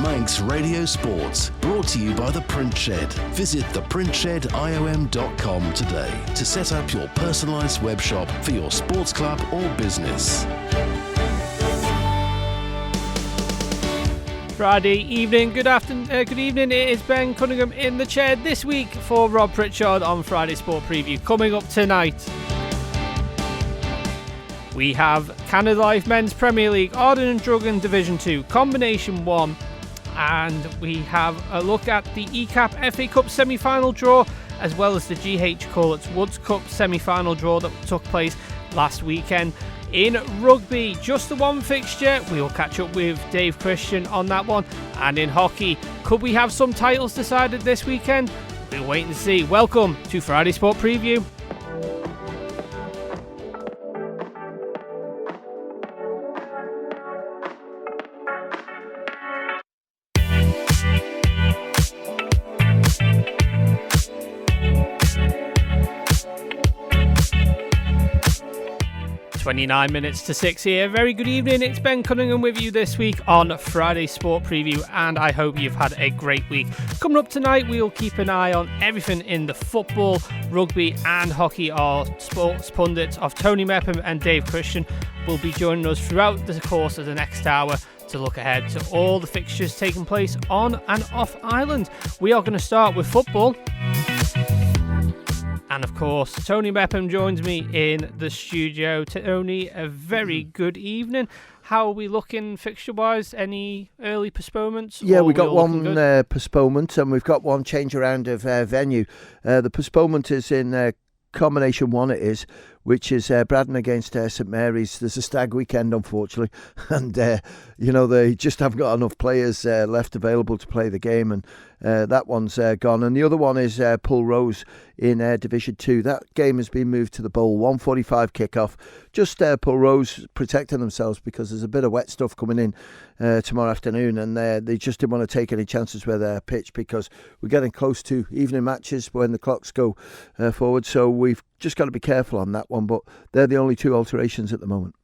Manx Radio Sports, brought to you by The Print Shed. Visit theprintshediom.com today to set up your personalised web shop for your sports club or business. Friday evening, good evening. It is Ben Cunningham in the chair this week for Rob Pritchard on Friday Sport Preview. Coming up tonight, we have Canada Life Men's Premier League, Arden and Drugan Division 2, Combination 1, and we have a look at the ECAP FA Cup semi-final draw, as well as the GH Corlets Woods Cup semi-final draw that took place last weekend. In rugby, just the one fixture. We'll catch up with Dave Christian on that one. And in hockey, could we have some titles decided this weekend? We'll wait and see. Welcome to Friday Sport Preview. Minutes to 6 here. Very good evening. It's Ben Cunningham with you this week on Friday Sport Preview, and I hope you've had a great week. Coming up tonight, we'll keep an eye on everything in the football, rugby and hockey. Our sports pundits of Tony Mepham and Dave Christian will be joining us throughout the course of the next hour to look ahead to all the fixtures taking place on and off island. We are going to start with football. And of course, Tony Mepham joins me in the studio. Tony, a very good evening. How are we looking fixture-wise? Any early postponements? Yeah, we got one postponement, and we've got one change around of venue. The postponement is in Combination 1, it is, which is Braddon against St Mary's. There's a stag weekend, unfortunately, and they just haven't got enough players left available to play the game, and that one's gone. And the other one is Pulrose in Division 2. That game has been moved to the Bowl. 1:45 kickoff. Just Pulrose protecting themselves because there's a bit of wet stuff coming in tomorrow afternoon, and they just didn't want to take any chances with their pitch because we're getting close to evening matches when the clocks go forward. So we've just got to be careful on that one, but they're the only two alterations at the moment.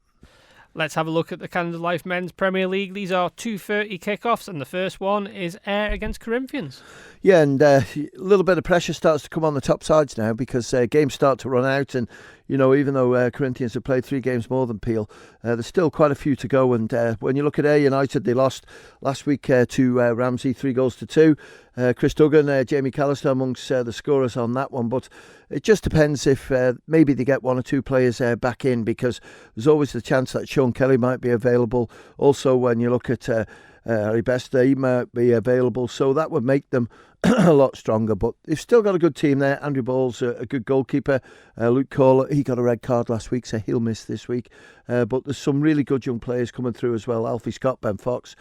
Let's have a look at the Canada Life Men's Premier League. These are 2:30 kickoffs, and the first one is Ayr against Corinthians. Yeah, and a little bit of pressure starts to come on the top sides now because games start to run out, and even though Corinthians have played 3 games more than Peel, there's still quite a few to go. And when you look at Ayr United, they lost last week to Ramsey 3-2. Chris Duggan, Jamie Callister amongst the scorers on that one, but it just depends if maybe they get 1 or 2 players back in, because there's always the chance that Sean Kelly might be available. Also, when you look at Harry Bester, he might be available, so that would make them a lot stronger. But they've still got a good team there. Andrew Ball's a good goalkeeper. Luke Corlett, he got a red card last week, so he'll miss this week. But there's some really good young players coming through as well. Alfie Scott, Ben Fox,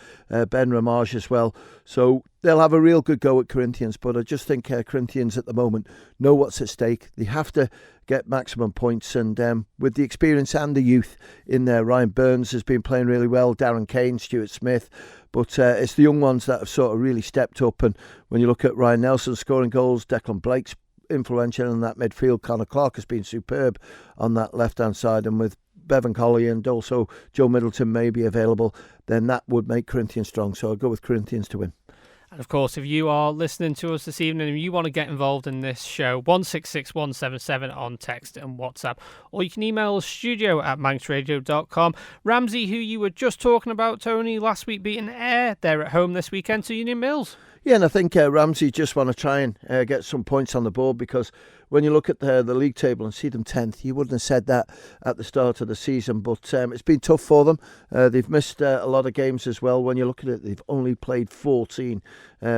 Ben Ramage as well. So they'll have a real good go at Corinthians. But I just think Corinthians at the moment know what's at stake. They have to get maximum points, and with the experience and the youth in there, Ryan Burns has been playing really well, Darren Kane, Stuart Smith, but it's the young ones that have sort of really stepped up. And when you look at Ryan Nelson scoring goals, Declan Blake's influential in that midfield, Connor Clark has been superb on that left hand side, and with Bevan Colley and also Joe Middleton may be available, then that would make Corinthians strong. So I'll go with Corinthians to win. And of course, if you are listening to us this evening and you want to get involved in this show, 166177 on text and WhatsApp, or you can email us studio@manxradio.com. Ramsey, who you were just talking about, Tony, last week beating Ayr, they're at home this weekend to Union Mills. Yeah, and I think Ramsey just want to try and get some points on the board, because when you look at the league table and see them 10th, you wouldn't have said that at the start of the season, but it's been tough for them. They've missed a lot of games as well. When you look at it, they've only played 14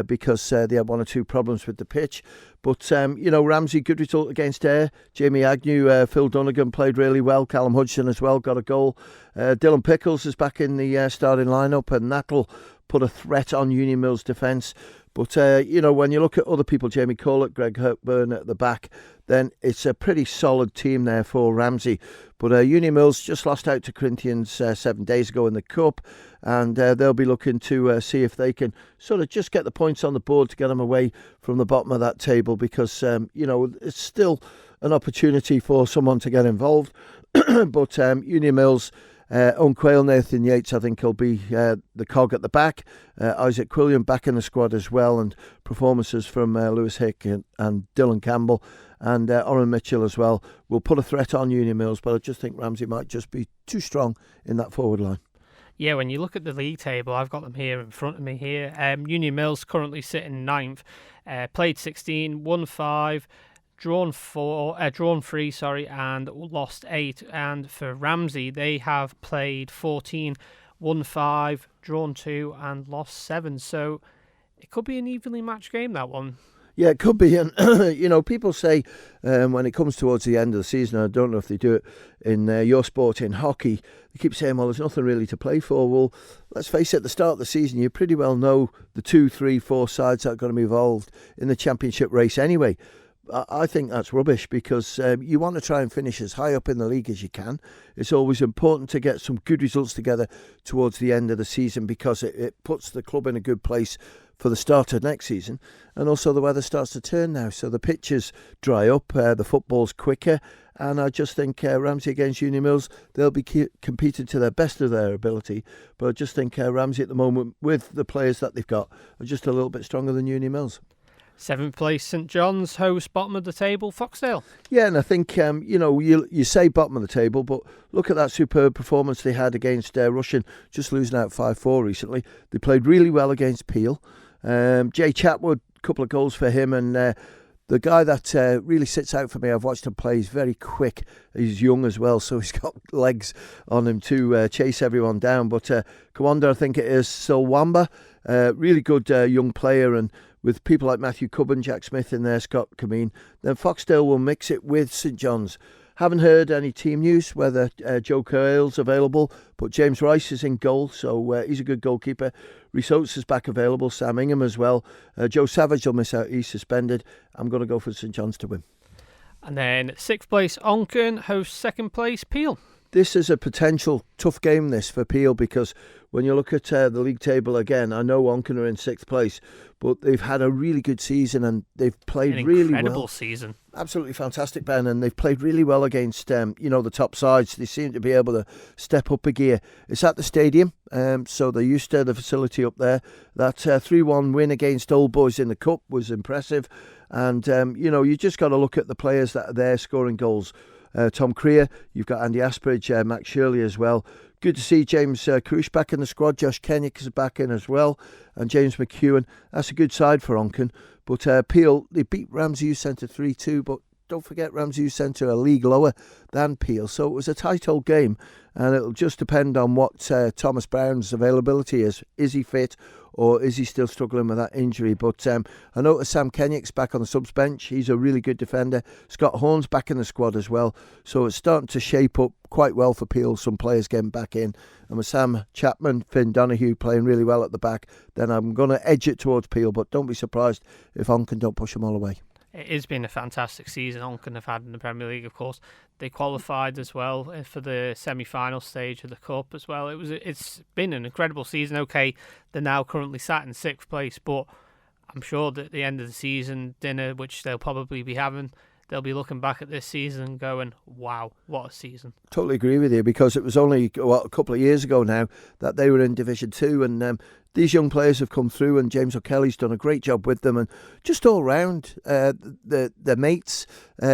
because they had 1 or 2 problems with the pitch. But, Ramsey, good result against Ayr. Jamie Agnew, Phil Donegan played really well. Callum Hudson as well, got a goal. Dylan Pickles is back in the starting lineup, and that'll put a threat on Union Mills' defence. But, when you look at other people, Jamie Corlett, Greg Hepburn at the back, then it's a pretty solid team there for Ramsey. But Union Mills just lost out to Corinthians 7 days ago in the Cup, and they'll be looking to see if they can sort of just get the points on the board to get them away from the bottom of that table, because, it's still an opportunity for someone to get involved. But Union Mills, Unquail, Nathan Yates, I think he'll be the cog at the back. Isaac Quilliam back in the squad as well, and performances from Lewis Hick and Dylan Campbell and Oren Mitchell as well will put a threat on Union Mills, but I just think Ramsey might just be too strong in that forward line. Yeah, when you look at the league table, I've got them here in front of me here. Union Mills currently sitting ninth, played 16, won 5, drawn 3, and lost 8. And for Ramsey, they have played 14, won 5, drawn 2, and lost 7. So it could be an evenly matched game, that one. Yeah, it could be. And, people say when it comes towards the end of the season, I don't know if they do it in your sport, in hockey, they keep saying, well, there's nothing really to play for. Well, let's face it, at the start of the season, you pretty well know the 2, 3, 4 sides that are going to be involved in the championship race anyway. I think that's rubbish because you want to try and finish as high up in the league as you can. It's always important to get some good results together towards the end of the season because it puts the club in a good place for the start of next season. And also the weather starts to turn now, so the pitches dry up, the football's quicker, and I just think Ramsey against Union Mills, they'll be competing to the best of their ability, but I just think Ramsey at the moment, with the players that they've got, are just a little bit stronger than Union Mills. 7th place, St John's, host bottom of the table, Foxdale. Yeah, and I think, you say bottom of the table, but look at that superb performance they had against Russian, just losing out 5-4 recently. They played really well against Peel. Jay Chatwood, a couple of goals for him, and the guy that really sits out for me, I've watched him play, he's very quick, he's young as well, so he's got legs on him to chase everyone down. But Commander, I think it is Silwamba, really good young player, and with people like Matthew Cubban, Jack Smith in there, Scott Cameen, then Foxdale will mix it with St John's. Haven't heard any team news whether Joe Coyle's available, but James Rice is in goal, so he's a good goalkeeper. Rhys Oates is back available, Sam Ingham as well. Joe Savage will miss out, he's suspended. I'm going to go for St John's to win. And then 6th place, Onchan, hosts 2nd place, Peel. This is a potential tough game, this, for Peel, because when you look at the league table again, I know Onchan are in 6th place, but they've had a really good season and they've played really well. Incredible season. Absolutely fantastic, Ben, and they've played really well against the top sides. They seem to be able to step up a gear. It's at the stadium, so they're used to the facility up there. That 3-1 win against Old Boys in the Cup was impressive, and you just got to look at the players that are there scoring goals. Tom Creer, you've got Andy Aspridge, Max Shirley as well. Good to see James Crush back in the squad. Josh Kennick is back in as well, and James McEwen. That's a good side for Onchan. But Peel, they beat Ramsey Youth Centre 3-2, but don't forget Ramsey Youth Centre are a league lower than Peel. So it was a tight old game, and it'll just depend on what Thomas Brown's availability is. Is he fit, or is he still struggling with that injury? But I noticed Sam Kennick's back on the subs bench. He's a really good defender. Scott Horn's back in the squad as well. So it's starting to shape up quite well for Peel. Some players getting back in. And with Sam Chapman, Finn Donoghue playing really well at the back, then I'm going to edge it towards Peel. But don't be surprised if Onchan don't push them all away. It has been a fantastic season Onchan have had in the Premier League, of course. They qualified as well for the semi-final stage of the Cup as well. It's been an incredible season. Okay, they're now currently sat in 6th place, but I'm sure that at the end of the season dinner, which they'll probably be having, they'll be looking back at this season and going, wow, what a season. Totally agree with you, because it was only a couple of years ago now that they were in Division 2, and these young players have come through, and James O'Kelly's done a great job with them, and just all round their mates,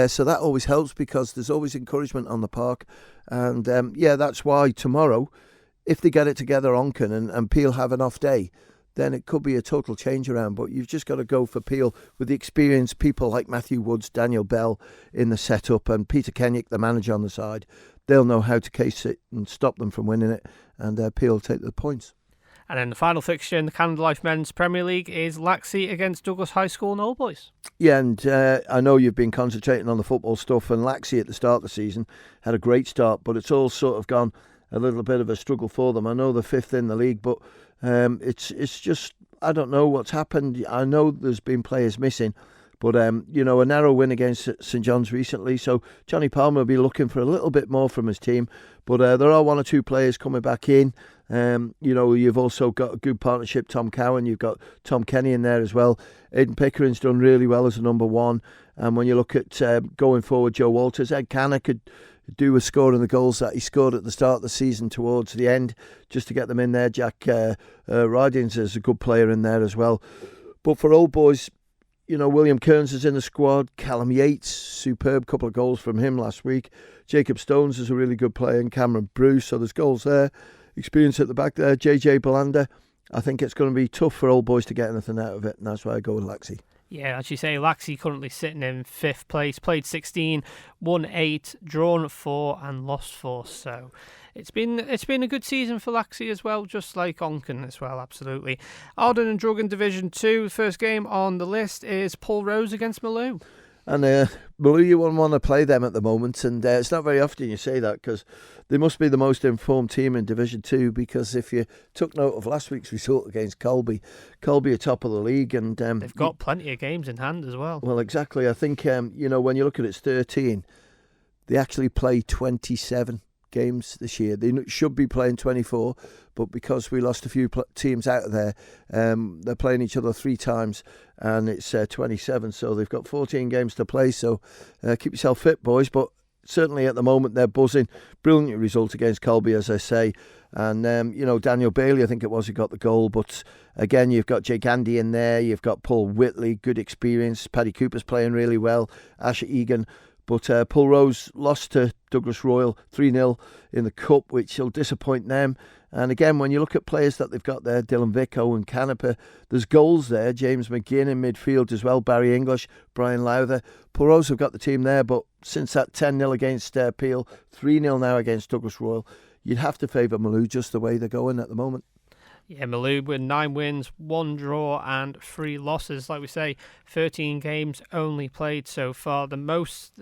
so that always helps because there's always encouragement on the park. And that's why tomorrow, if they get it together, Onchan and Peel have an off day, then it could be a total change around. But you've just got to go for Peel with the experienced people like Matthew Woods, Daniel Bell in the setup, and Peter Kennick, the manager, on the side. They'll know how to case it and stop them from winning it, and Peel will take the points. And then the final fixture in the Canada Life Men's Premier League is Laxey against Douglas High School and Old Boys. Yeah, and I know you've been concentrating on the football stuff, and Laxey at the start of the season had a great start, but it's all sort of gone a little bit of a struggle for them. I know they're 5th in the league, but it's just, I don't know what's happened. I know there's been players missing, but a narrow win against St John's recently, so Johnny Palmer will be looking for a little bit more from his team. But there are 1 or 2 players coming back in. You've also got a good partnership, Tom Cowan, you've got Tom Kenny in there as well. Aidan Pickering's done really well as a number 1. And when you look at going forward, Joe Walters, Ed Canna could do with scoring the goals that he scored at the start of the season towards the end, just to get them in there. Jack Rydings is a good player in there as well. But for Old Boys, William Kearns is in the squad. Callum Yates, superb couple of goals from him last week. Jacob Stones is a really good player, and Cameron Bruce, so there's goals there. Experience at the back there. JJ Belander. I think it's going to be tough for Old Boys to get anything out of it, and that's why I go with Laxey. Yeah, as you say, Laxey currently sitting in 5th place, played 16, won 8, drawn 4 and lost 4. So it's been a good season for Laxey as well, just like Onken as well, absolutely. Arden and Drugan Division 2, first game on the list is Pulrose against Maloo. And Maloo, you wouldn't want to play them at the moment, and it's not very often you say that, because they must be the most informed team in Division 2, because if you took note of last week's result against Colby are top of the league, and they've got plenty of games in hand as well. Well, exactly. I think, when you look at it's 13, they actually play 27 games this year. They should be playing 24, but because we lost a few teams out of there, they're playing each other 3 times, and it's 27, so they've got 14 games to play, so keep yourself fit, boys. But certainly at the moment they're buzzing. Brilliant result against Colby, as I say, and Daniel Bailey, I think it was, who got the goal. But again, you've got Jake Andy in there, you've got Paul Whitley, good experience. Paddy Cooper's playing really well, Asher Egan. But Pulrose lost to Douglas Royal 3-0 in the Cup, which will disappoint them. And again, when you look at players that they've got there, Dylan Vick, Owen Canepa, there's goals there. James McGinn in midfield as well, Barry English, Brian Lowther. Pulrose have got the team there, but since that 10-0 against Peel, 3-0 now against Douglas Royal, you'd have to favour Maloo just the way they're going at the moment. Yeah, Maloo with 9 wins, 1 draw and 3 losses. Like we say, 13 games only played so far. The most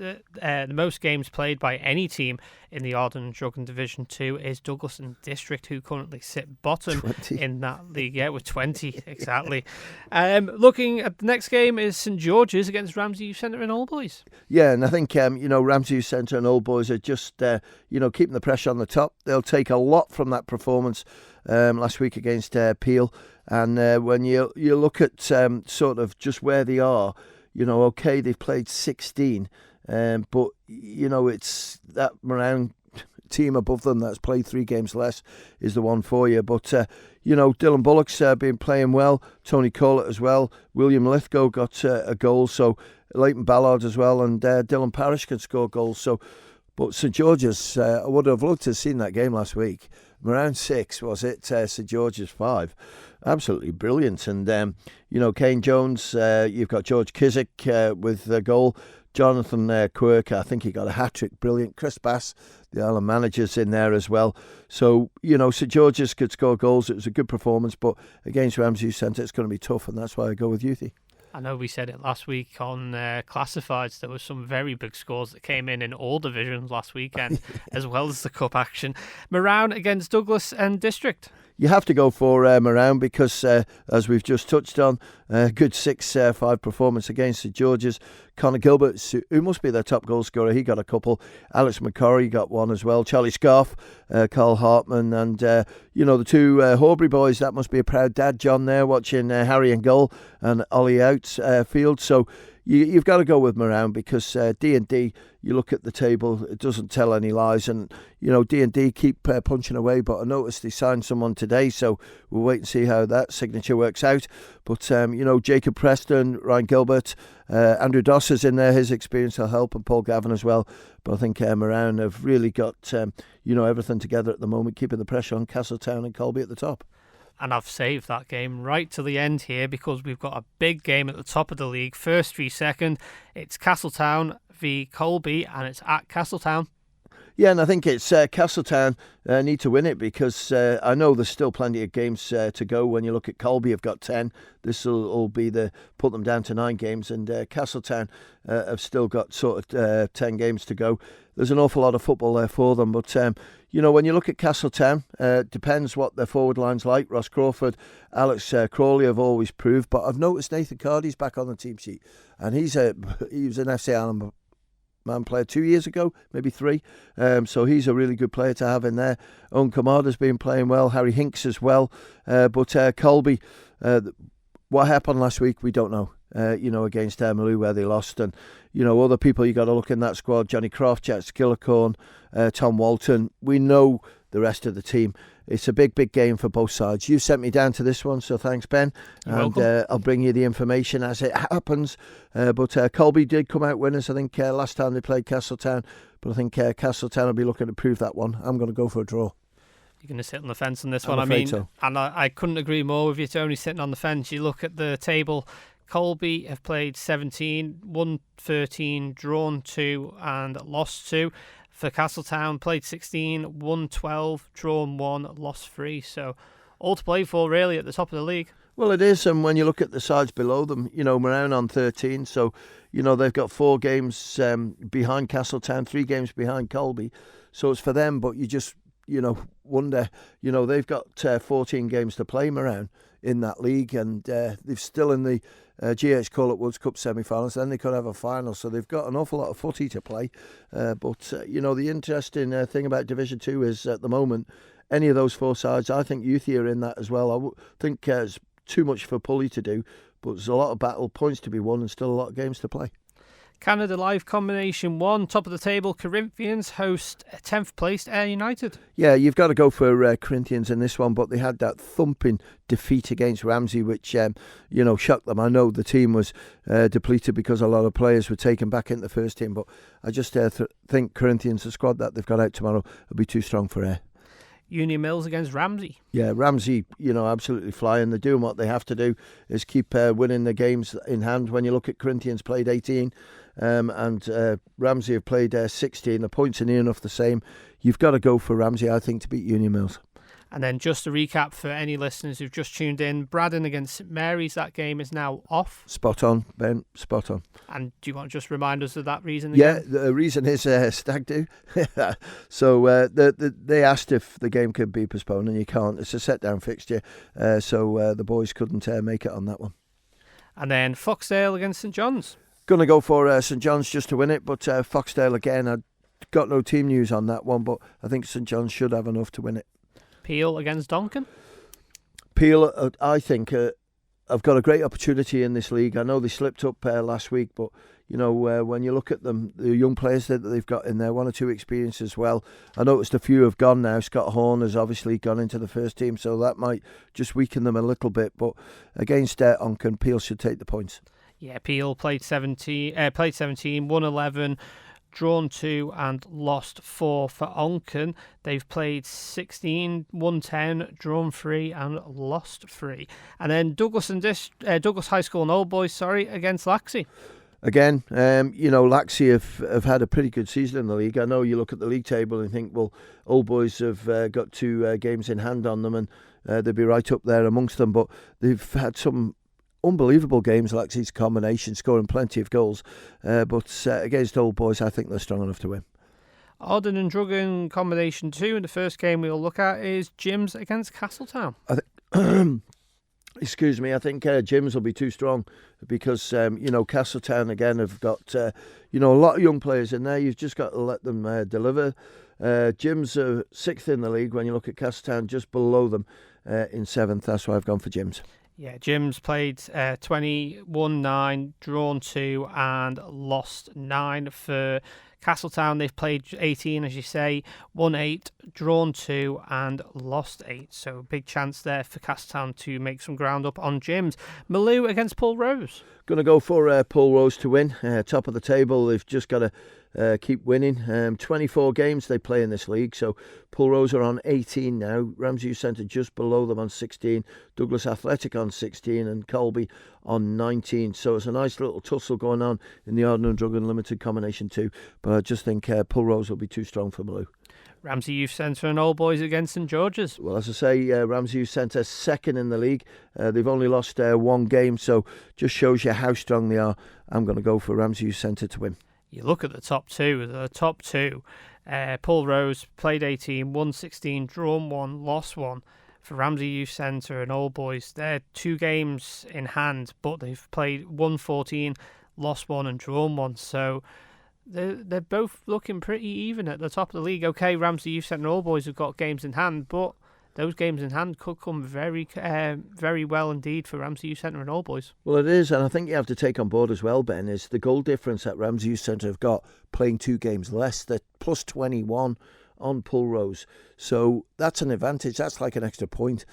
games played by any team in the Arden and Drugan Division 2 is Douglas and District, who currently sit bottom 20. in that league. Yeah, with 20, exactly. Looking at the next game is St George's against Ramsey Youth Centre and Old Boys. Yeah, and I think, Ramsey Youth Centre and Old Boys are just, keeping the pressure on the top. They'll take a lot from that performance last week against Peel, and when you look at sort of just where they are, okay, they've played 16, but it's that Moran team above them that's played 3 games less is the one for you. But Dylan Bullock's been playing well, Tony Collett as well, William Lithgow got a goal, so Leighton Ballard as well, and Dylan Parrish can score goals. So, but St George's, I would have loved to have seen that game last week. Around 6, was it? St George's 5. Absolutely brilliant. And, Kane Jones, you've got George Kizik with the goal. Jonathan Quirk, I think he got a hat-trick. Brilliant. Chris Bass, the Ireland manager's in there as well. So, St George's could score goals. It was a good performance, but against Ramsey Youth Centre, it's going to be tough, and that's why I go with Youthy. I know we said it last week on Classifieds. There were some very big scores that came in all divisions last weekend, as well as the cup action. Moran against Douglas and District. You have to go for Moran because, as we've just touched on, good 6-5 performance against St George's. Connor Gilbert, who must be their top goal scorer, he got a couple. Alex McCorry got one as well. Charlie Scarf, Carl Hartman, and the 2 Horbury boys. That must be a proud dad, John, there watching Harry in goal and Ollie outfield. So you've got to go with Moran because D&D, you look at the table, it doesn't tell any lies, and D&D keep punching away. But I noticed they signed someone today, so we'll wait and see how that signature works out. But Jacob Preston, Ryan Gilbert, Andrew Doss is in there, his experience will help, and Paul Gavin as well. But I think Moran have really got everything together at the moment, keeping the pressure on Castletown and Colby at the top. And I've saved that game right to the end here because we've got a big game at the top of the league. First v second, it's Castletown v Colby, and it's at Castletown. Yeah, and I think it's Castletown need to win it because I know there's still plenty of games to go. When you look at Colby, have got 10. This will all be put them down to 9 games, and Castletown have still got sort of 10 games to go. There's an awful lot of football there for them, but when you look at Castletown, depends what their forward line's like. Ross Crawford, Alex Crawley have always proved, but I've noticed Nathan Cardy's back on the team sheet, and he was an FC Ireland man player 2 years ago, maybe 3. So he's a really good player to have in there. Owen Kamada's been playing well, Harry Hinks as well. But Colby, what happened last week, we don't know. against Malou where they lost. And, other people you got to look in that squad, Johnny Croft, Jack Skillicorn, Tom Walton. We know the rest of the team. It's a big, big game for both sides. You sent me down to this one, so thanks, Ben. You're welcome. I'll bring you the information as it happens. But Colby did come out winners, I think, last time they played Castletown. But I think Castletown will be looking to prove that one. I'm going to go for a draw. You're going to sit on the fence on this I'm one. afraid so. And I couldn't agree more with you, Tony, sitting on the fence. You look at the table. Colby have played 17, won 13, drawn 2 and lost 2. For Castletown, played 16, won 12, drawn 1, lost 3. So all to play for, really, at the top of the league. Well, it is, and when you look at the sides below them, Moran on 13, so, they've got 4 games behind Castletown, 3 games behind Colby, so it's for them, but you just, wonder, they've got 14 games to play, Moran, in that league, and they're still in the GH Corlett Woods Cup semi-finals, then they could have a final, so they've got an awful lot of footy to play, but, the interesting thing about Division 2 is, at the moment, any of those 4 sides, I think Youthie are in that as well. I think it's too much for Pulley to do, but there's a lot of battle points to be won and still a lot of games to play. Canada Live Combination 1, top of the table, Corinthians host 10th placed Ayr United. Yeah, you've got to go for Corinthians in this one, but they had that thumping defeat against Ramsey, which, shocked them. I know the team was depleted because a lot of players were taken back into the first team, but I just think Corinthians, the squad that they've got out tomorrow, will be too strong for Ayr. Union Mills against Ramsey. Yeah, Ramsey, absolutely flying. They're doing what they have to do, is keep winning the games in hand. When you look at Corinthians played 18 and Ramsey have played 16. The points are near enough the same. You've got to go for Ramsey, I think, to beat Union Mills. And then just a recap for any listeners who've just tuned in, Braddon against St Mary's, that game is now off. Spot on, Ben, spot on. And do you want to just remind us of that reason again? Yeah, the reason is stag do. So they asked if the game could be postponed, and you can't. It's a set-down fixture, so the boys couldn't make it on that one. And then Foxdale against St John's. Going to go for St John's just to win it, but Foxdale again, I've got no team news on that one, but I think St John's should have enough to win it. Peel against Donkin. Peel, I think, have got a great opportunity in this league. I know they slipped up last week, but when you look at them, the young players that they've got in there, 1 or 2 experience as well. I noticed a few have gone now. Scott Horn has obviously gone into the first team, so that might just weaken them a little bit. But against Onken, Peel should take the points. Yeah, Peel played 17, won 11. Drawn 2 and lost 4 for Onken. They've played 16, won 10, drawn 3 and lost 3. And then Douglas High School and Old Boys, against Laxey. Again, Laxey have had a pretty good season in the league. I know you look at the league table and think, well, Old Boys have got 2 games in hand on them and they'll be right up there amongst them. But they've had some unbelievable games, Laxey's combination, scoring plenty of goals. But against Old Boys, I think they're strong enough to win. Auden and Druggan combination 2, and the first game we'll look at is Jims against Castletown. Excuse me, I think Jims will be too strong because, Castletown again have got, a lot of young players in there. You've just got to let them deliver. Jims are 6th in the league when you look at Castletown, just below them in 7th. That's why I've gone for Jims. Yeah, Jims played 20, won 9, drawn 2 and lost 9. For Castletown, they've played 18, as you say, won 8, drawn 2 and lost 8. So big chance there for Castletown to make some ground up on Jims. Malou against Paul Rose. Going to go for Paul Rose to win. Top of the table, they've just got to keep winning. 24 games they play in this league, so Paul Rose are on 18 now. Ramsey Youth Centre just below them on 16, Douglas Athletic on 16 and Colby on 19. So it's a nice little tussle going on in the Arden and Druggan Limited combination too, but I just think Paul Rose will be too strong for Malou. Ramsey Youth Centre and Old Boys against St George's. Well, as I say, Ramsey Youth Centre 2nd in the league. They've only lost 1 game, so just shows you how strong they are. I'm going to go for Ramsey Youth Centre to win. You look at the top two. Paul Rose played 18, won 16, drawn 1, lost 1. For Ramsey Youth Centre and Old Boys, they're 2 games in hand, but they've played 1, 14, lost 1 and drawn 1. So they're both looking pretty even at the top of the league. Okay, Ramsey Youth Centre and Old Boys have got games in hand, but those games in hand could come very well indeed for Ramsey Youth Centre and All Boys. Well, it is, and I think you have to take on board as well, Ben, is the goal difference that Ramsey Youth Centre have got playing 2 games less. They're plus 21 on Pulrose, so that's an advantage. That's like an extra point.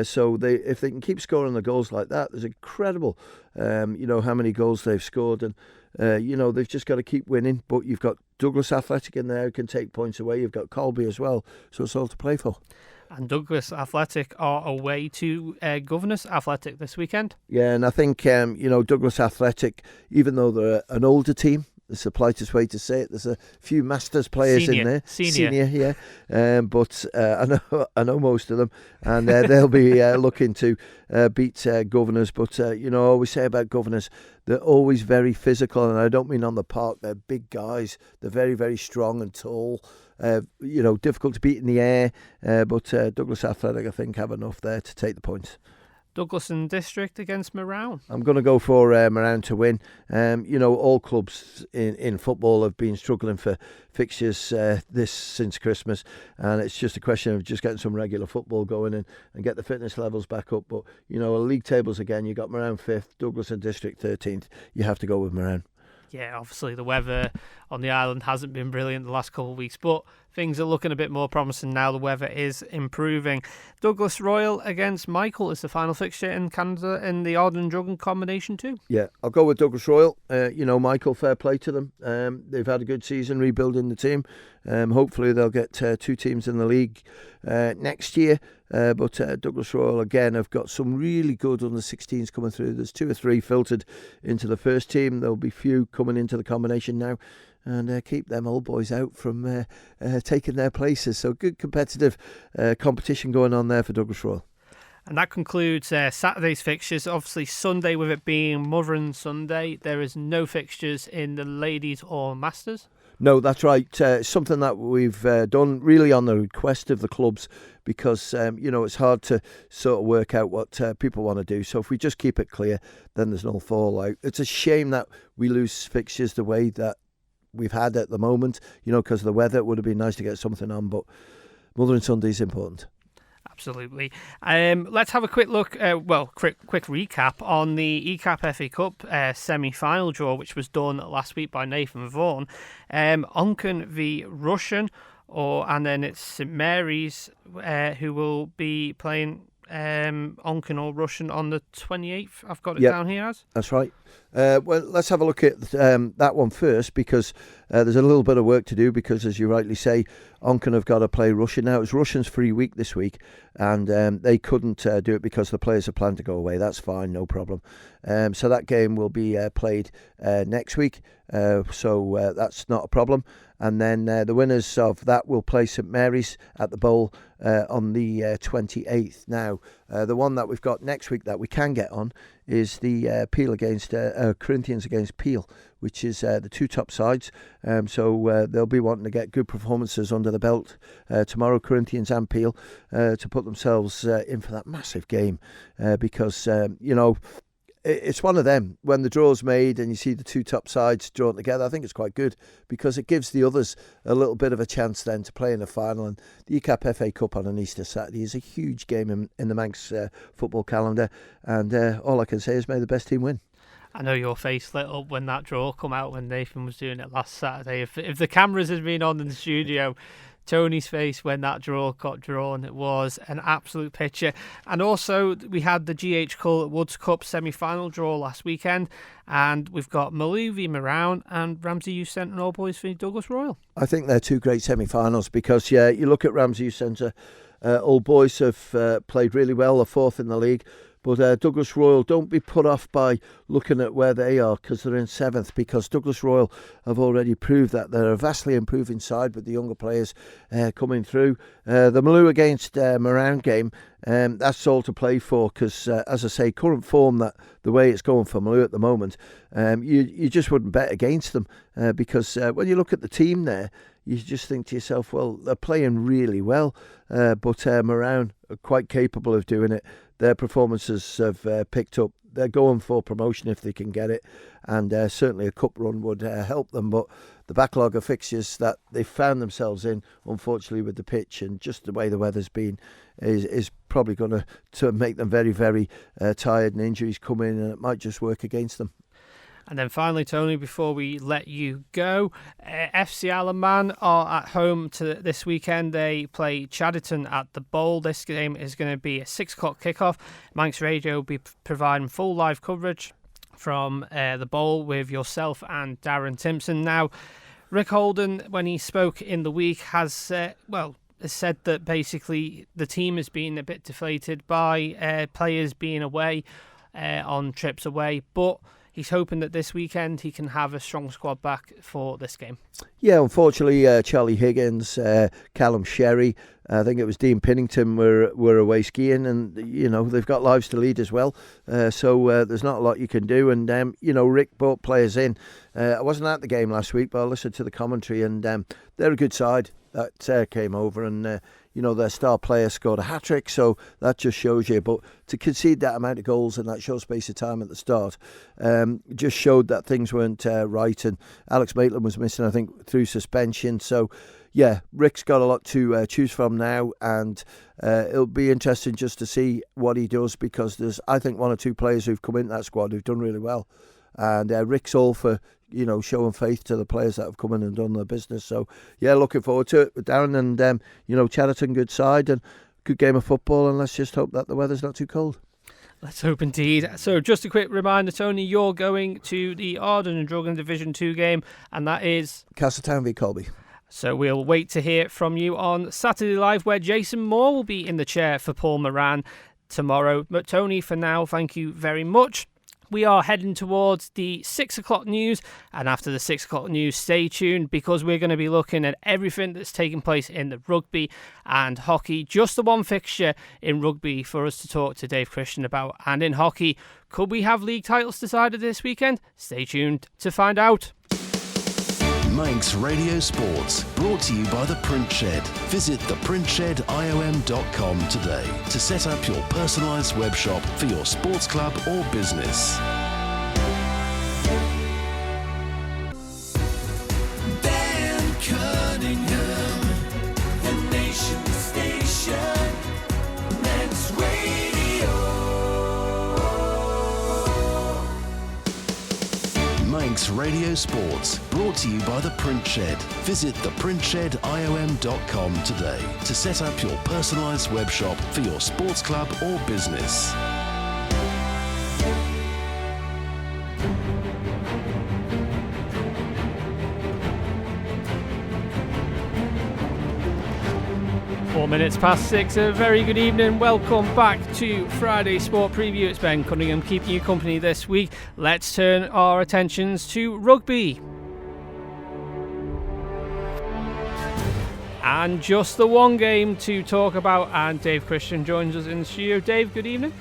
So if they can keep scoring the goals like that, there's incredible, how many goals they've scored, and they've just got to keep winning. But you've got Douglas Athletic in there who can take points away. You've got Colby as well, so it's all to play for. And Douglas Athletic are away to Governors Athletic this weekend. Yeah, and I think Douglas Athletic, even though they're an older team, it's the politest way to say it. There's a few Masters players in there, senior, yeah. But I know most of them, and they'll be looking to beat Governors. But I always say about Governors, they're always very physical, and I don't mean on the park. They're big guys. They're very, very strong and tall. Difficult to beat in the air. But Douglas Athletic, I think, have enough there to take the points. Douglas and District against Moran. I'm going to go for Moran to win. All clubs in football have been struggling for fixtures since Christmas, and it's just a question of just getting some regular football going and get the fitness levels back up. But, league tables again, you got Moran 5th, Douglas and District 13th. You have to go with Moran. Yeah, obviously the weather on the island hasn't been brilliant the last couple of weeks, but things are looking a bit more promising now. The weather is improving. Douglas Royal against Michael is the final fixture in Canada in the Ardern and Drugan combination too. Yeah, I'll go with Douglas Royal. Michael, fair play to them. They've had a good season rebuilding the team. Hopefully they'll get 2 teams in the league next year. But Douglas Royal, again, have got some really good under-16s coming through. There's 2 or 3 filtered into the first team. There'll be few coming into the combination now. And keep them old boys out from taking their places. So good competitive competition going on there for Douglas Royal. And that concludes Saturday's fixtures. Obviously, Sunday, with it being Mother's Sunday, there is no fixtures in the ladies or masters. No, that's right. Something that we've done really on the request of the clubs, because it's hard to sort of work out what people want to do. So if we just keep it clear, then there's no fallout. It's a shame that we lose fixtures the way that we've had at the moment, because of the weather. It would have been nice to get something on, but Mother and Sunday is important. Absolutely. Let's have a quick look, quick recap on the ECAP FA Cup semi-final draw, which was done last week by Nathan Vaughan. Onken v Russian, and then it's St Mary's who will be playing Onken or Russian on the 28th. I've got it down here as. That's right. Well, let's have a look at that one first, because there's a little bit of work to do, because, as you rightly say, Onken have got to play Russian. Now, it's Russian's free week this week, and they couldn't do it because the players have planned to go away. That's fine, no problem. So that game will be played next week, so that's not a problem. And then the winners of that will play St Mary's at the Bowl on the 28th. Now, the one that we've got next week that we can get on is the Peel against Corinthians against Peel, which is the 2 top sides. So they'll be wanting to get good performances under the belt tomorrow, Corinthians and Peel, to put themselves in for that massive game, because it's one of them. When the draw's made and you see the 2 top sides drawn together, I think it's quite good, because it gives the others a little bit of a chance then to play in the final. And the ECAP FA Cup on an Easter Saturday is a huge game in the Manx football calendar. And all I can say is may the best team win. I know your face lit up when that draw come out when Nathan was doing it last Saturday. If the cameras had been on in the studio, Tony's face when that draw got drawn, it was an absolute picture. And also, we had the GH Cull Woods Cup semi-final draw last weekend, and we've got Maloo v Moran and Ramsey Youth Centre and All Boys v Douglas Royal. I think they're 2 great semi-finals, because you look at Ramsey Youth Centre, All Boys have played really well, they're 4th in the league. But Douglas Royal, don't be put off by looking at where they are, because they're in 7th, because Douglas Royal have already proved that they're a vastly improving side with the younger players coming through. The Maloo against Moran game, that's all to play for, because, as I say, current form, that the way it's going for Maloo at the moment, you just wouldn't bet against them, because when you look at the team there, you just think to yourself, well, they're playing really well, but Moran are quite capable of doing it. Their performances have picked up they're going for promotion if they can get it, and certainly a cup run would help them. But the backlog of fixtures that they found themselves in, unfortunately, with the pitch and just the way the weather's been, is probably going to make them very, very tired, and injuries come in, and it might just work against them. And then finally, Tony, before we let you go, FC Alaman are at home this weekend. They play Chadderton at the Bowl. This game is going to be a 6 o'clock kickoff. Manx Radio will be providing full live coverage from the Bowl with yourself and Darren Timpson. Now, Rick Holden, when he spoke in the week, has said that basically the team has been a bit deflated by players being away on trips away, but he's hoping that this weekend he can have a strong squad back for this game. Yeah, unfortunately, Charlie Higgins, Callum Sherry, I think it was Dean Pinnington were away skiing, and they've got lives to lead as well. So there's not a lot you can do. And Rick brought players in. I wasn't at the game last week, but I listened to the commentary, and they're a good side that came over, and their star player scored a hat-trick, so that just shows you. But to concede that amount of goals in that short space of time at the start just showed that things weren't right, and Alex Maitland was missing, I think, through suspension. So yeah, Rick's got a lot to choose from now, and it'll be interesting just to see what he does, because there's, I think, 1 or 2 players who've come into that squad who've done really well, and Rick's all for showing faith to the players that have come in and done their business. So yeah, looking forward to it with Darren, and Chadderton, good side and good game of football, and let's just hope that the weather's not too cold. Let's hope indeed. So just a quick reminder, Tony, you're going to the Arden and Drugan Division 2 game, and that is Castletown v Colby. So we'll wait to hear from you on Saturday Live, where Jason Moore will be in the chair for Paul Moran tomorrow. But Tony, for now, thank you very much. We are heading towards the 6 o'clock news, and after the 6 o'clock news, stay tuned, because we're going to be looking at everything that's taking place in the rugby and hockey. Just the one fixture in rugby for us to talk to Dave Christian about, and in hockey, could we have league titles decided this weekend? Stay tuned to find out. Manx Radio Sports, brought to you by The Print Shed. Visit theprintshed.iom.com today to set up your personalised web shop for your sports club or business. Ben Cunningham, the nation station, Manx Radio. Manx Radio Sports, brought to you by The Print Shed. Visit theprintshed.iom.com today to set up your personalised web shop for your sports club or business. Minutes past 6, a very good evening. Welcome back to Friday Sport Preview. It's Ben Cunningham keeping you company this week. Let's turn our attentions to rugby. And just the one game to talk about, and Dave Christian joins us in the studio. Dave, good evening.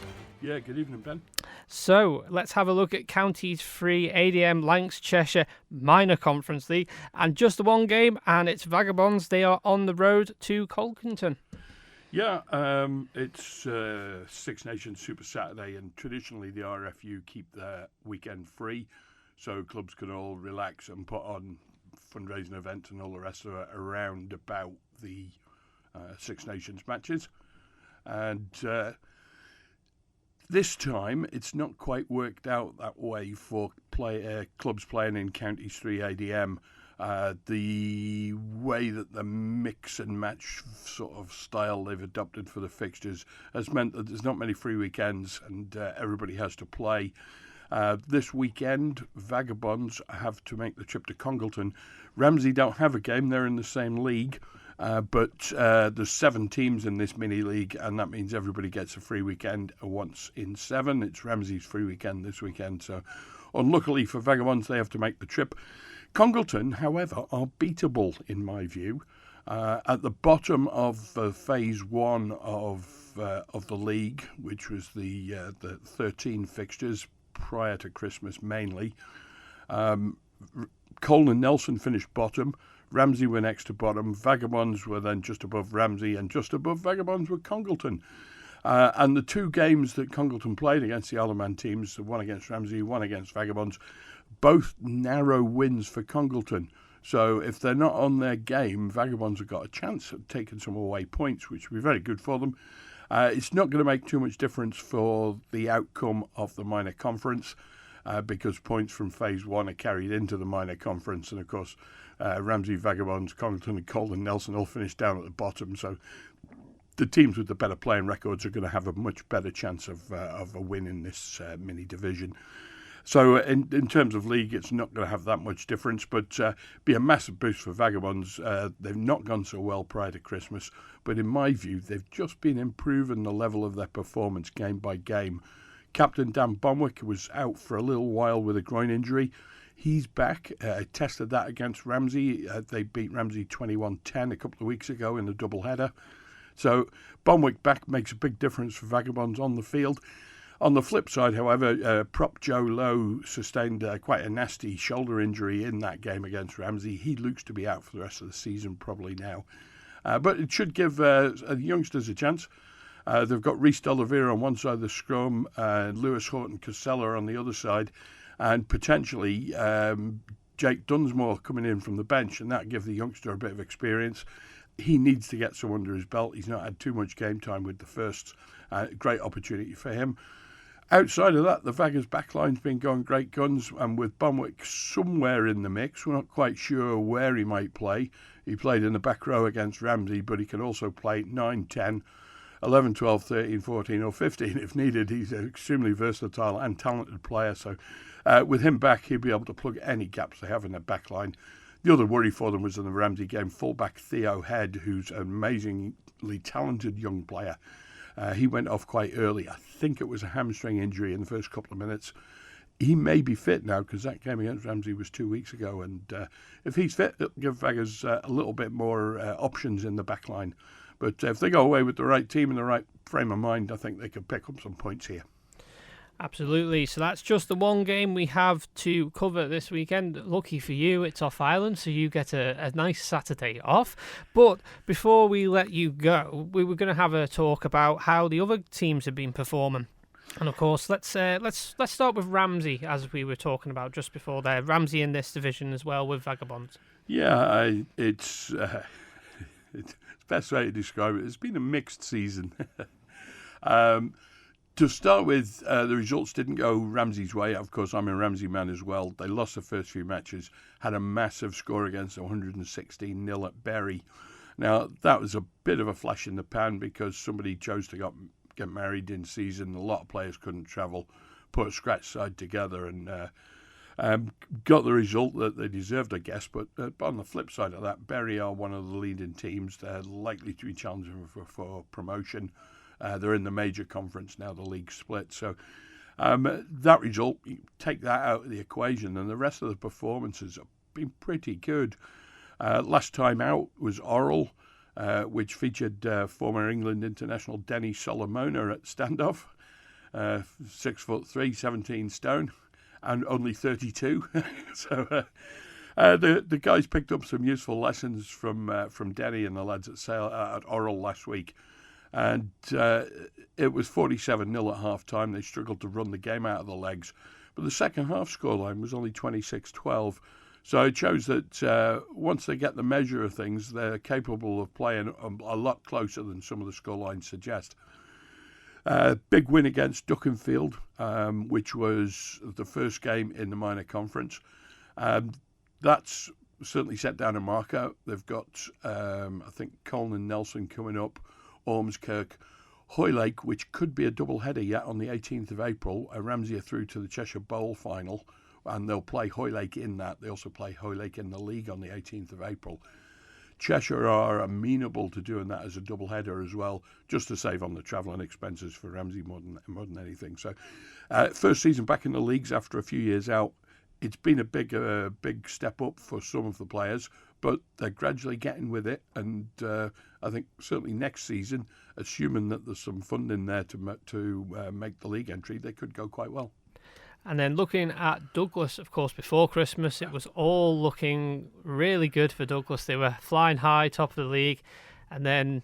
Yeah, good evening, Ben. So let's have a look at Counties 3 ADM Lancs Cheshire Minor Conference League, and just the one game, and it's Vagabonds. They are on the road to Colkington. Yeah, it's Six Nations Super Saturday, and traditionally the RFU keep their weekend free, so clubs can all relax and put on fundraising events and all the rest of it around about the Six Nations matches. And this time, it's not quite worked out that way for clubs playing in Counties 3 ADM. The way that the mix and match sort of style they've adopted for the fixtures has meant that there's not many free weekends, and everybody has to play. This weekend, Vagabonds have to make the trip to Congleton. Ramsey don't have a game, they're in the same league. But there's 7 teams in this mini league, and that means everybody gets a free weekend once in 7. It's Ramsey's free weekend this weekend, so unluckily for Vagabonds, they have to make the trip. Congleton, however, are beatable in my view. At the bottom of phase 1 of the league, which was the 13 fixtures prior to Christmas mainly, Colne and Nelson finished bottom. Ramsey were next to bottom. Vagabonds were then just above Ramsey, and just above Vagabonds were Congleton. And the two games that Congleton played against the Isle of Man teams, one against Ramsey, one against Vagabonds, both narrow wins for Congleton. So if they're not on their game, Vagabonds have got a chance of taking some away points, which would be very good for them. It's not going to make too much difference for the outcome of the minor conference because points from phase one are carried into the minor conference. And of course, Ramsey, Vagabonds, Congleton and Colin Nelson all finished down at the bottom. So the teams with the better playing records are going to have a much better chance of a win in this mini division. So in terms of league, it's not going to have that much difference, but be a massive boost for Vagabonds. They've not gone so well prior to Christmas, but in my view, they've just been improving the level of their performance game by game. Captain Dan Bonwick was out for a little while with a groin injury. He's back. Tested that against Ramsey. They beat Ramsey 21-10 a couple of weeks ago in a doubleheader. So Bonwick back makes a big difference for Vagabonds on the field. On the flip side, however, prop Joe Lowe sustained quite a nasty shoulder injury in that game against Ramsey. He looks to be out for the rest of the season probably now. But it should give the youngsters a chance. They've got Rhys D'Oliveira on one side of the scrum, Lewis Horton-Casella on the other side, and potentially Jake Dunsmore coming in from the bench, and that give the youngster a bit of experience. He needs to get some under his belt. He's not had too much game time with the firsts. Great opportunity for him. Outside of that, the Vaggers backline's been going great guns, and with Bonwick somewhere in the mix, we're not quite sure where he might play. He played in the back row against Ramsey, but he can also play 9, 10, 11, 12, 13, 14 or 15 if needed. He's an extremely versatile and talented player, so with him back, he'll be able to plug any gaps they have in their backline. The other worry for them was in the Ramsey game, fullback Theo Head, who's an amazingly talented young player. He went off quite early. I think it was a hamstring injury in the first couple of minutes. He may be fit now because that game against Ramsey was 2 weeks ago. And if he's fit, it'll give Vaggers a little bit more options in the back line. But if they go away with the right team and the right frame of mind, I think they could pick up some points here. Absolutely. So that's just the one game we have to cover this weekend. Lucky for you, it's off Ireland, so you get a nice Saturday off. But before we let you go, we were going to have a talk about how the other teams have been performing. And of course, let's start with Ramsey, as we were talking about just before there. Ramsey in this division as well with Vagabonds. Yeah, it's the best way to describe it. It's been a mixed season. To start with, the results didn't go Ramsey's way. Of course, I'm a Ramsey man as well. They lost the first few matches, had a massive score against 116-0 at Bury. Now, that was a bit of a flash in the pan because somebody chose to get married in season. A lot of players couldn't travel, put a scratch side together and got the result that they deserved, I guess. But on the flip side of that, Bury are one of the leading teams. They're likely to be challenging for promotion. They're in the major conference now, the league split. So that result, you take that out of the equation, and the rest of the performances have been pretty good. Last time out was Orrell, which featured former England international Denny Solomona at standoff, 6'3", 17 stone, and only 32. So the guys picked up some useful lessons from Denny and the lads at Orrell last week. And it was 47-0 at half-time. They struggled to run the game out of the legs. But the second half scoreline was only 26-12. So it shows that once they get the measure of things, they're capable of playing a lot closer than some of the scorelines suggest. Big win against Duckenfield, which was the first game in the minor conference. That's certainly set down a marker. They've got, I think, Colin and Nelson coming up, Ormskirk, Hoylake, which could be a double header yet on the 18th of April. Ramsey are through to the Cheshire Bowl final, and they'll play Hoylake in that. They also play Hoylake in the league on the 18th of April. Cheshire are amenable to doing that as a double header as well, just to save on the travelling expenses for Ramsey more than anything. So, first season back in the leagues after a few years out. It's been a big step up for some of the players, but they're gradually getting with it. And I think certainly next season, assuming that there's some funding there to make the league entry, they could go quite well. And then looking at Douglas, of course, before Christmas, it was all looking really good for Douglas. They were flying high, top of the league. And then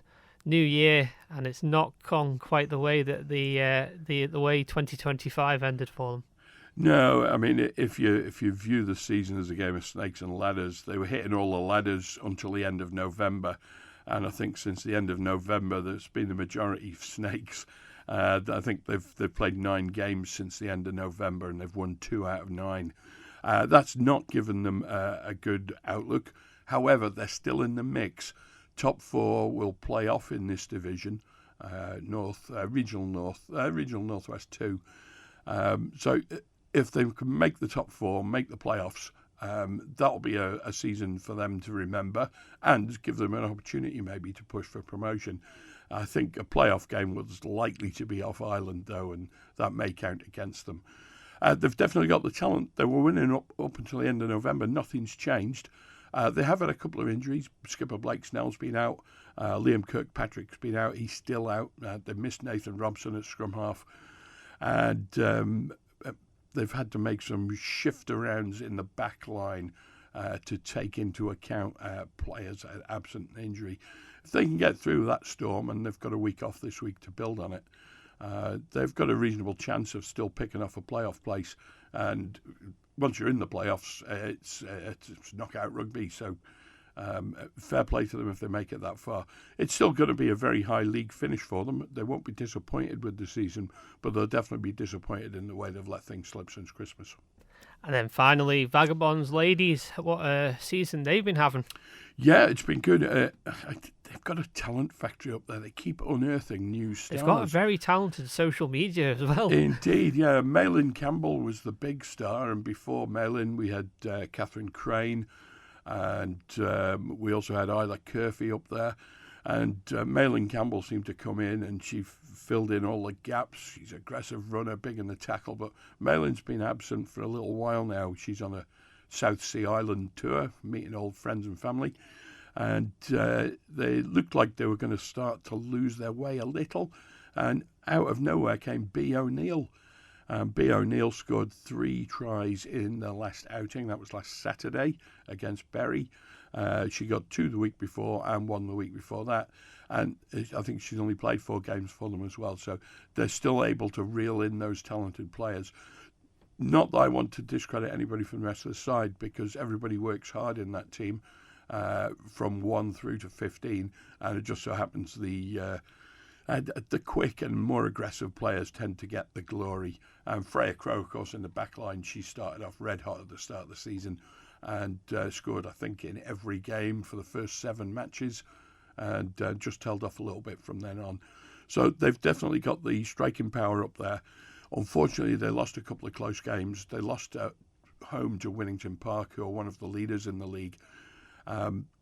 new year, and it's not gone quite the way that the way 2025 ended for them. No, I mean, if you view the season as a game of snakes and ladders, they were hitting all the ladders until the end of November, and I think since the end of November, there's been the majority of snakes. I think they've played 9 games since the end of November, and they've won 2 out of 9. That's not given them a good outlook. However, they're still in the mix. Top 4 will play off in this division, Regional Northwest 2. So if they can make the top 4, make the playoffs, that'll be a season for them to remember and give them an opportunity maybe to push for promotion. I think a playoff game was likely to be off Ireland, though, and that may count against them. They've definitely got the talent. They were winning up until the end of November. Nothing's changed. They have had a couple of injuries. Skipper Blake Snell's been out. Liam Kirkpatrick's been out. He's still out. They've missed Nathan Robson at scrum half. And they've had to make some shift-arounds in the back line to take into account players absent injury. If they can get through that storm, and they've got a week off this week to build on it, they've got a reasonable chance of still picking off a playoff place. And once you're in the playoffs, it's knockout rugby, so fair play to them if they make it that far. It's still going to be a very high league finish for them. They won't be disappointed with the season, but they'll definitely be disappointed in the way they've let things slip since Christmas. And then finally, Vagabonds ladies, what a season they've been having. Yeah, it's been good. They've got a talent factory up there. They keep unearthing new stars. They've got a very talented social media as well. Indeed, yeah. Malin Campbell was the big star, and before Malin we had Catherine Crane, and we also had Isla Curfey up there. And Malin Campbell seemed to come in, and she filled in all the gaps. She's an aggressive runner, big in the tackle, but Malin's been absent for a little while now. She's on a South Sea Island tour, meeting old friends and family. And they looked like they were going to start to lose their way a little. And out of nowhere came B. O'Neill. B. O'Neill scored 3 tries in the last outing. That was last Saturday against Bury. She got 2 the week before and 1 the week before that. And I think she's only played 4 games for them as well. So they're still able to reel in those talented players. Not that I want to discredit anybody from the rest of the side, because everybody works hard in that team. From 1 through to 15, and it just so happens the quick and more aggressive players tend to get the glory. And Freya Crowe, of course, in the back line, she started off red hot at the start of the season and scored, I think, in every game for the first 7 matches, and just held off a little bit from then on. So they've definitely got the striking power up there. Unfortunately, they lost a couple of close games. They lost at home to Winnington Park, who are one of the leaders in the league.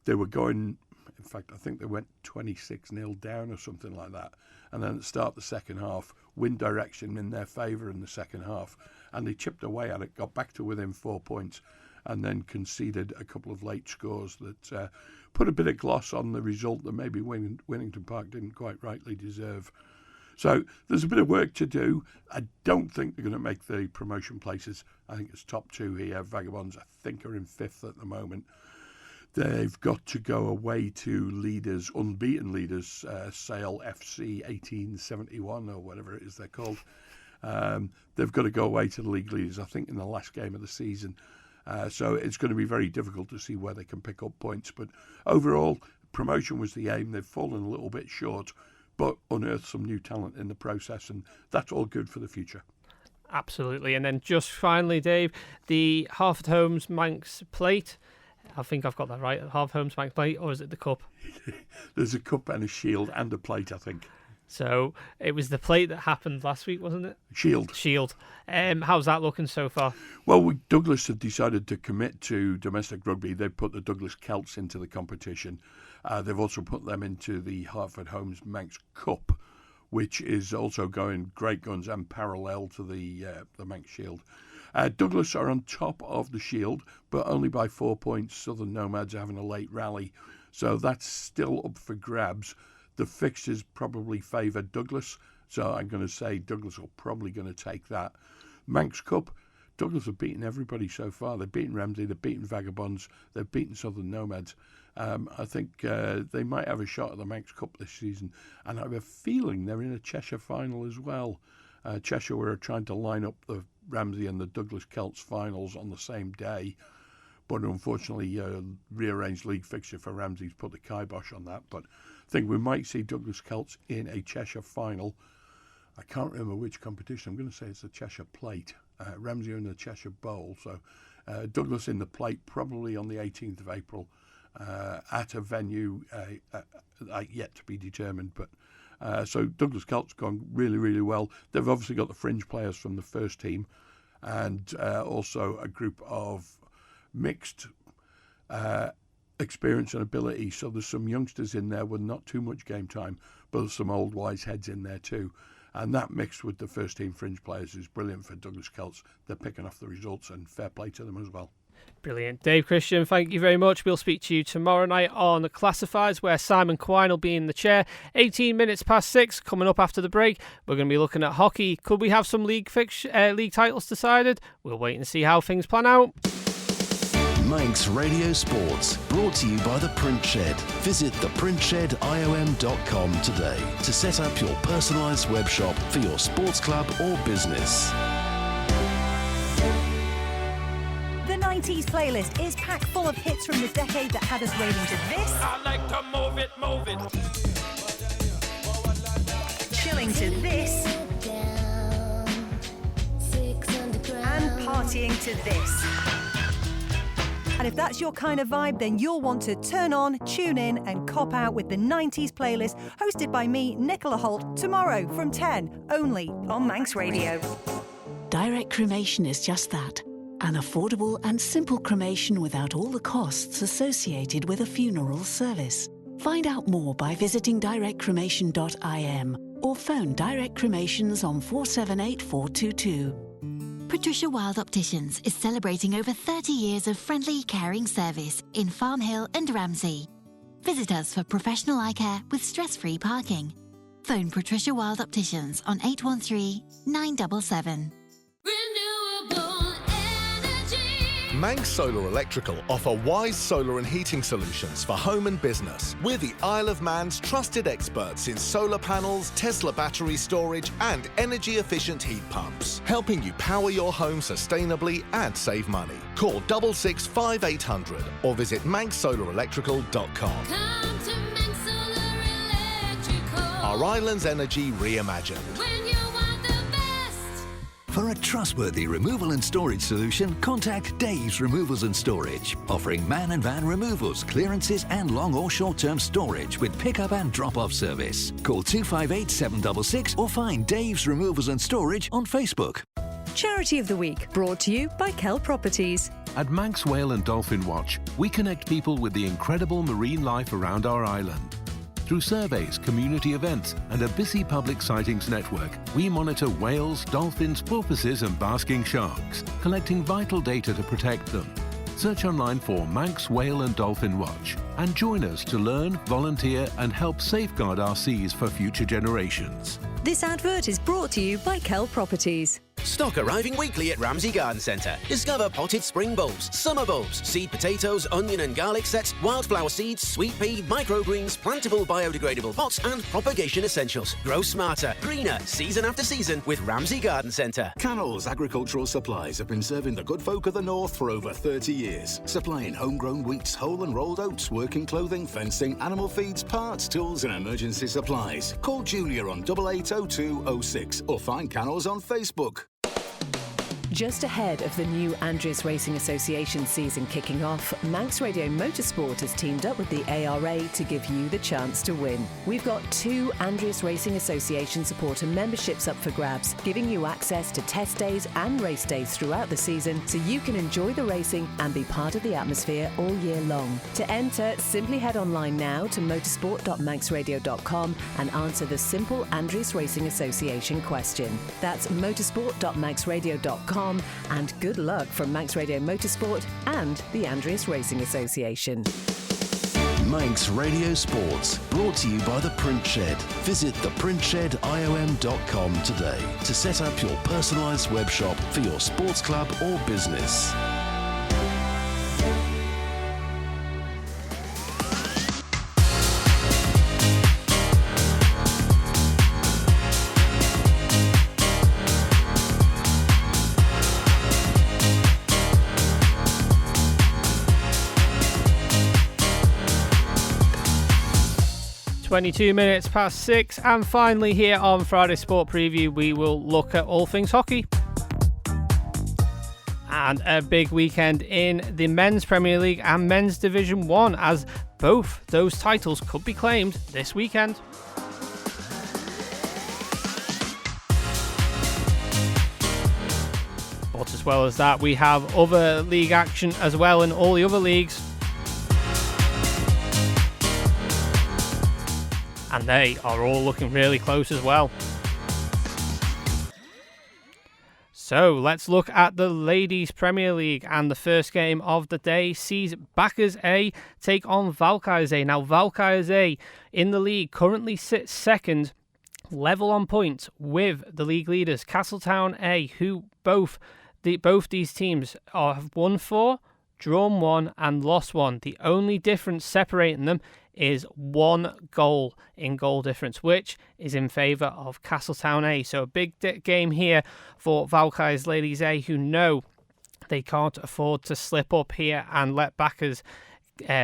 They were going, in fact, I think they went 26-0 down or something like that. And then at the start of the second half, wind direction in their favour in the second half. And they chipped away at it, got back to within 4 points, and then conceded a couple of late scores that put a bit of gloss on the result that maybe Winnington Park didn't quite rightly deserve. So there's a bit of work to do. I don't think they're going to make the promotion places. I think it's top 2 here. Vagabonds, I think, are in 5th at the moment. They've got to go away to leaders, unbeaten leaders, Sale FC 1871 or whatever it is they're called. They've got to go away to the league leaders, I think, in the last game of the season. So it's going to be very difficult to see where they can pick up points. But overall, promotion was the aim. They've fallen a little bit short, but unearthed some new talent in the process, and that's all good for the future. Absolutely. And then just finally, Dave, the Harford Homes Manx Plate. I think I've got that right. Harford Homes Manx Plate, or is it the cup? There's a cup and a shield and a plate, I think. So it was the plate that happened last week, wasn't it? Shield. How's that looking so far? Well, Douglas have decided to commit to domestic rugby. They've put the Douglas Celts into the competition. They've also put them into the Harford Homes Manx Cup, which is also going great guns and parallel to the Manx Shield. Douglas are on top of the Shield, but only by 4 points. Southern Nomads are having a late rally, so that's still up for grabs. The fixtures probably favour Douglas, so I'm going to say Douglas are probably going to take that. Manx Cup, Douglas have beaten everybody so far. They've beaten Ramsey, they've beaten Vagabonds, they've beaten Southern Nomads. I think they might have a shot at the Manx Cup this season, and I have a feeling they're in a Cheshire final as well. Cheshire were trying to line up the Ramsey and the Douglas Celts finals on the same day, but unfortunately rearranged league fixture for Ramsey's put the kibosh on that. But I think we might see Douglas Celts in a Cheshire final. I can't remember which competition. I'm going to say it's the Cheshire Plate. Ramsey are in the Cheshire Bowl, so Douglas in the Plate probably on the 18th of April at a venue yet to be determined. But so Douglas Celts gone really, really well. They've obviously got the fringe players from the first team, and also a group of mixed experience and ability. So there's some youngsters in there with not too much game time, but there's some old wise heads in there too. And that mixed with the first team fringe players is brilliant for Douglas Celts. They're picking off the results, and fair play to them as well. Brilliant. Dave Christian, thank you very much. We'll speak to you tomorrow night on the Classifieds, where Simon Quine will be in the chair. 18 minutes past 6, coming up after the break. We're going to be looking at hockey. Could we have some league titles decided? We'll wait and see how things plan out. Manx Radio Sports, brought to you by The Print Shed. Visit theprintshediom.com today to set up your personalised web shop for your sports club or business. The 90s playlist is packed full of hits from the decade that had us raving to this. I like to move it. Chilling to this. And partying to this. And if that's your kind of vibe, then you'll want to turn on, tune in and cop out with the 90s playlist, hosted by me, Nicola Holt, tomorrow from 10, only on Manx Radio. Direct cremation is just that. An affordable and simple cremation without all the costs associated with a funeral service. Find out more by visiting directcremation.im or phone Direct Cremations on 478 422. Patricia Wild Opticians is celebrating over 30 years of friendly, caring service in Farm Hill and Ramsey. Visit us for professional eye care with stress-free parking. Phone Patricia Wild Opticians on 813 977. Manx Solar Electrical offer wise solar and heating solutions for home and business. We're the Isle of Man's trusted experts in solar panels, Tesla battery storage and energy-efficient heat pumps, helping you power your home sustainably and save money. Call 665 5800 or visit manxsolarelectrical.com. Come to Manx Solar Electrical. Our island's energy reimagined. When you want the best. For a trustworthy removal and storage solution, contact Dave's Removals and Storage, offering man and van removals, clearances and long or short-term storage with pick-up and drop-off service. Call 258 766 or find Dave's Removals and Storage on Facebook. Charity of the Week, brought to you by Kell Properties. At Manx Whale and Dolphin Watch, we connect people with the incredible marine life around our island. Through surveys, community events and a busy public sightings network, we monitor whales, dolphins, porpoises and basking sharks, collecting vital data to protect them. Search online for Manx Whale and Dolphin Watch and join us to learn, volunteer and help safeguard our seas for future generations. This advert is brought to you by Kell Properties. Stock arriving weekly at Ramsey Garden Centre. Discover potted spring bulbs, summer bulbs, seed potatoes, onion and garlic sets, wildflower seeds, sweet pea, microgreens, plantable biodegradable pots and propagation essentials. Grow smarter, greener, season after season with Ramsey Garden Centre. Cannell's Agricultural Supplies have been serving the good folk of the north for over 30 years. Supplying homegrown wheats, whole and rolled oats, working clothing, fencing, animal feeds, parts, tools and emergency supplies. Call Julia on 880206 or find Cannell's on Facebook. Just ahead of the new Andreas Racing Association season kicking off, Manx Radio Motorsport has teamed up with the ARA to give you the chance to win. We've got 2 Andreas Racing Association supporter memberships up for grabs, giving you access to test days and race days throughout the season so you can enjoy the racing and be part of the atmosphere all year long. To enter, simply head online now to motorsport.manxradio.com and answer the simple Andreas Racing Association question. That's motorsport.manxradio.com. And good luck from Manx Radio Motorsport and the Andreas Racing Association. Manx Radio Sports, brought to you by The Print Shed. Visit theprintshediom.com today to set up your personalised web shop for your sports club or business. 22 minutes past 6, and finally here on Friday Sport Preview we will look at all things hockey. And a big weekend in the Men's Premier League and Men's Division 1, as both those titles could be claimed this weekend. But as well as that, we have other league action as well in all the other leagues. And they are all looking really close as well. So let's look at the Ladies Premier League, and the first game of the day sees Backers A take on Valkyries A. Now Valkyries A in the league currently sits second, level on points with the league leaders Castletown A, who both these teams have won 4, drawn 1 and lost 1. The only difference separating them is 1 goal in goal difference, which is in favour of Castletown A. So a big game here for Valkyries Ladies A, who know they can't afford to slip up here and let Backers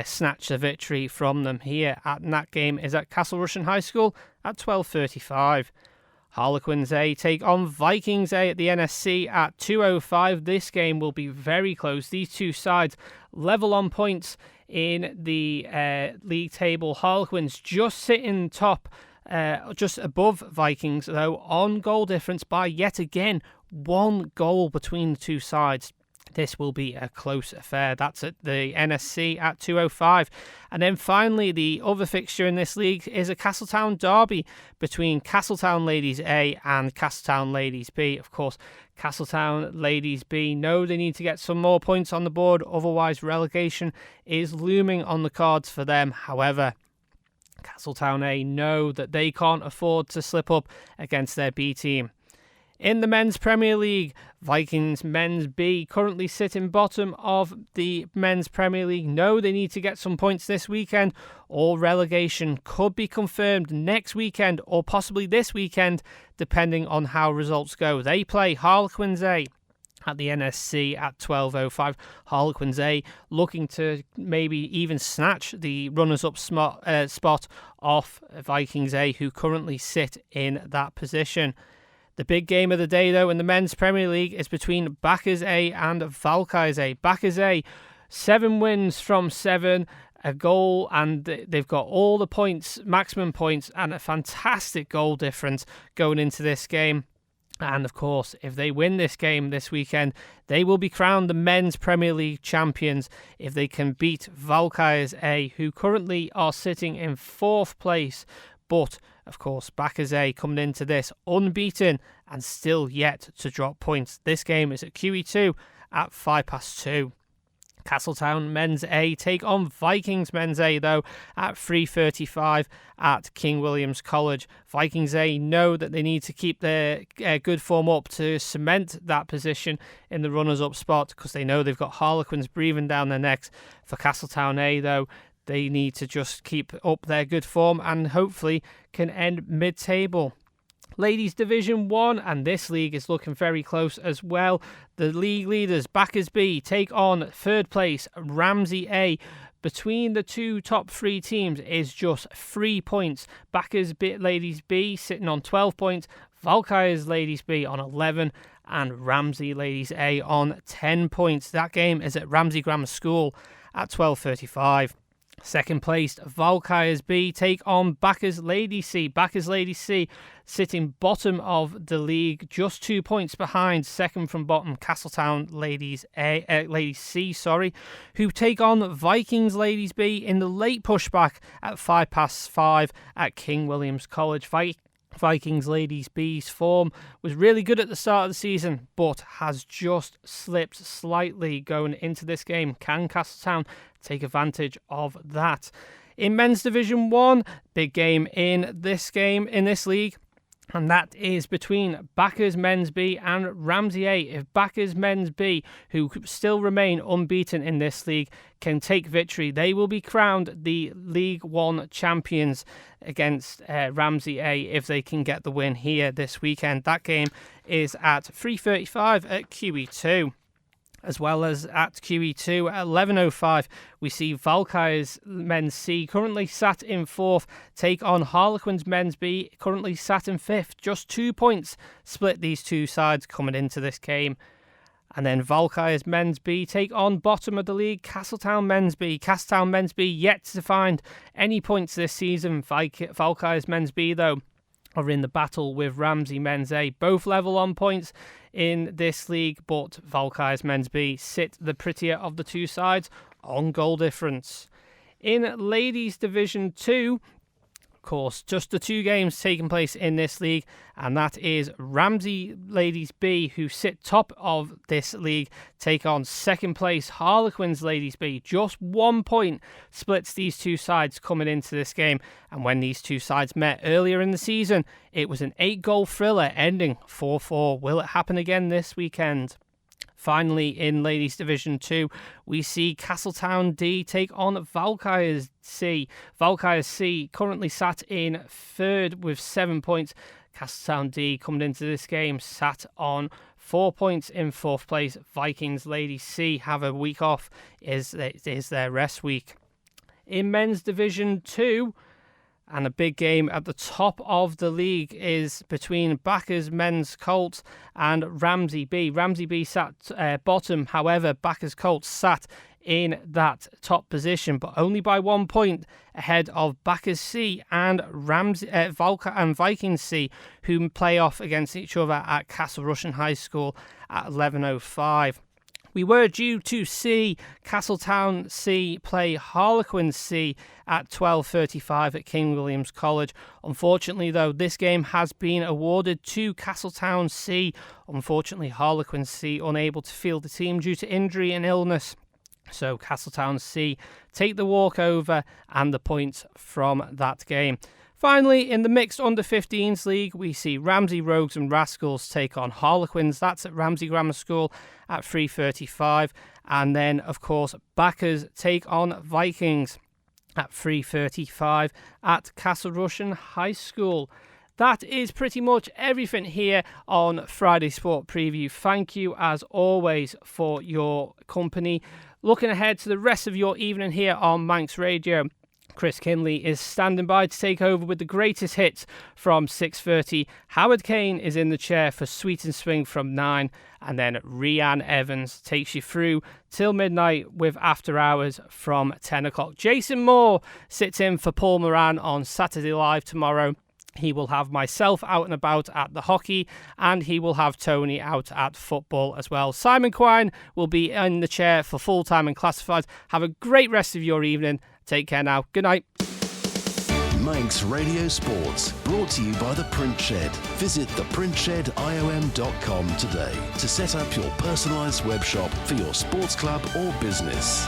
snatch the victory from them here. And that game is at Castle Rushen High School at 12:35. Harlequins A take on Vikings A at the NSC at 2:05. This game will be very close. These two sides level on points in the league table. Harlequins just sitting top, just above Vikings, though, on goal difference by yet again 1 goal between the two sides. This will be a close affair. That's at the NSC at 2:05. And then finally, the other fixture in this league is a Castletown derby between Castletown Ladies A and Castletown Ladies B. Of course, Castletown Ladies B know they need to get some more points on the board, otherwise relegation is looming on the cards for them. However, Castletown A know that they can't afford to slip up against their B team. In the Men's Premier League, Vikings Men's B currently sitting bottom of the Men's Premier League. No, they need to get some points this weekend, or relegation could be confirmed next weekend or possibly this weekend, depending on how results go. They play Harlequins A at the NSC at 12:05. Harlequins A looking to maybe even snatch the runners-up spot off Vikings A, who currently sit in that position. The big game of the day, though, in the Men's Premier League is between Backers A and Valkyries A. Backers A, 7 wins from 7, a goal, and they've got all the points, maximum points, and a fantastic goal difference going into this game. And of course, if they win this game this weekend, they will be crowned the Men's Premier League champions if they can beat Valkyries A, who currently are sitting in 4th place. But, of course, Backers A coming into this unbeaten and still yet to drop points. This game is at QE2 at 2:05. Castletown Men's A take on Vikings Men's A, though, at 3:35 at King William's College. Vikings A know that they need to keep their good form up to cement that position in the runners-up spot, because they know they've got Harlequins breathing down their necks. For Castletown A, though, they need to just keep up their good form and hopefully can end mid-table. Ladies Division 1, and this league is looking very close as well. The league leaders, Backers B, take on 3rd place Ramsey A. Between the two top 3 teams is just 3 points. Backers B, Ladies B sitting on 12 points, Valkyries Ladies B on 11, and Ramsey Ladies A on 10 points. That game is at Ramsey Grammar School at 12:35. Second placed Valkyries B take on Backers Ladies C. Backers Ladies C sitting bottom of the league, just 2 points behind second from bottom Castletown Ladies C, who take on Vikings Ladies B in the late pushback at 5:05 at King William's College. Vikings Ladies B's form was really good at the start of the season, but has just slipped slightly going into this game. Can Castletown take advantage of that? In Men's Division 1, big game in this league, and that is between Backers Men's B and Ramsey A. If Backers Men's B, who still remain unbeaten in this league, can take victory, they will be crowned the League 1 champions against Ramsey A if they can get the win here this weekend. That game is at 3:35 at QE2. As well as at QE2 at 11.05, we see Valkyries Men's C, currently sat in 4th, take on Harlequins Men's B, currently sat in 5th. Just 2 points split these two sides coming into this game. And then Valkyries Men's B take on bottom of the league, Castletown Men's B. Castletown Men's B yet to find any points this season. Valkyries Men's B, though, are in the battle with Ramsey Men's A. Both level on points in this league, but Valkyries Men's B sit the prettier of the two sides on goal difference. In Ladies Division 2, of course, just the 2 games taking place in this league, and that is Ramsey Ladies B, who sit top of this league, take on second place Harlequins Ladies B. Just 1 point splits these two sides coming into this game, and when these two sides met earlier in the season, it was an 8-goal thriller ending 4-4. Will it happen again this weekend? Finally, in Ladies Division 2, we see Castletown D take on Valkyries C. Valkyries C currently sat in 3rd with 7 points. Castletown D coming into this game sat on 4 points in 4th place. Vikings Ladies C have a week off. Is their rest week. In Men's Division 2, and a big game at the top of the league is between Backers Men's Colts and Ramsey B. Ramsey B sat bottom, however, Backers Colts sat in that top position, but only by 1 point ahead of Backers C and Vikings C, who play off against each other at Castle Rushen High School at 11.05. We were due to see Castletown C play Harlequins C at 12.35 at King William's College. Unfortunately, though, this game has been awarded to Castletown C. Unfortunately, Harlequins C unable to field the team due to injury and illness. So Castletown C take the walkover and the points from that game. Finally, in the mixed under-15s league, we see Ramsey Rogues and Rascals take on Harlequins. That's at Ramsey Grammar School at 3.35. And then, of course, Backers take on Vikings at 3.35 at Castle Rushen High School. That is pretty much everything here on Friday Sport Preview. Thank you, as always, for your company. Looking ahead to the rest of your evening here on Manx Radio, Chris Kinley is standing by to take over with the greatest hits from 6:30. Howard Kane is in the chair for Sweet and Swing from 9. And then Rhiann Evans takes you through till midnight with After Hours from 10 o'clock. Jason Moore sits in for Paul Moran on Saturday Live tomorrow. He will have myself out and about at the hockey, and he will have Tony out at football as well. Simon Quine will be in the chair for Full Time and Classifieds. Have a great rest of your evening. Take care now. Good night. Manx Radio Sports, brought to you by The Print Shed. Visit theprintshed.iom.com today to set up your personalised web shop for your sports club or business.